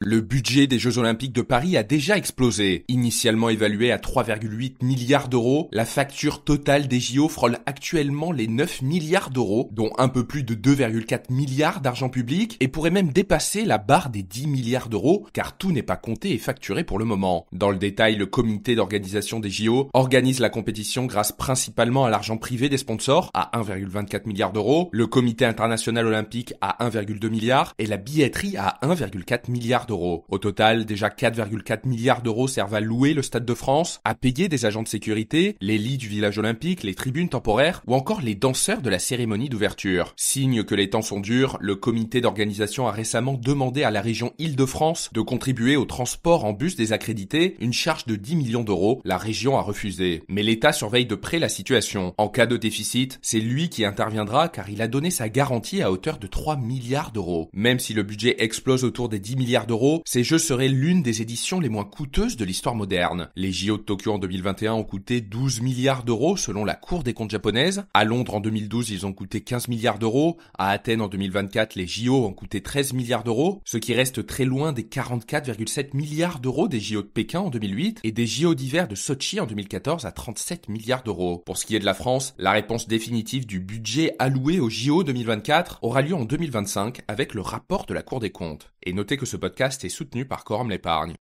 Le budget des Jeux Olympiques de Paris a déjà explosé. Initialement évalué à 3,8 milliards d'euros, la facture totale des JO frôle actuellement les 9 milliards d'euros, dont un peu plus de 2,4 milliards d'argent public, et pourrait même dépasser la barre des 10 milliards d'euros, car tout n'est pas compté et facturé pour le moment. Dans le détail, le comité d'organisation des JO organise la compétition grâce principalement à l'argent privé des sponsors, à 1,24 milliard d'euros, le comité international olympique à 1,2 milliard, et la billetterie à 1,4 milliard d'euros. Au total, déjà 4,4 milliards d'euros servent à louer le Stade de France, à payer des agents de sécurité, les lits du village olympique, les tribunes temporaires ou encore les danseurs de la cérémonie d'ouverture. Signe que les temps sont durs, le comité d'organisation a récemment demandé à la région Île-de-France de contribuer au transport en bus des accrédités, une charge de 10 millions d'euros. La région a refusé. Mais l'État surveille de près la situation. En cas de déficit, c'est lui qui interviendra car il a donné sa garantie à hauteur de 3 milliards d'euros. Même si le budget explose autour des 10 milliards d'euros, ces jeux seraient l'une des éditions les moins coûteuses de l'histoire moderne. Les JO de Tokyo en 2021 ont coûté 12 milliards d'euros selon la Cour des comptes japonaise. À Londres en 2012, ils ont coûté 15 milliards d'euros. À Athènes en 2024, les JO ont coûté 13 milliards d'euros, ce qui reste très loin des 44,7 milliards d'euros des JO de Pékin en 2008 et des JO d'hiver de Sochi en 2014 à 37 milliards d'euros. Pour ce qui est de la France, la réponse définitive du budget alloué aux JO 2024 aura lieu en 2025 avec le rapport de la Cour des comptes. Et notez que ce podcast est soutenu par Quorum l'Épargne.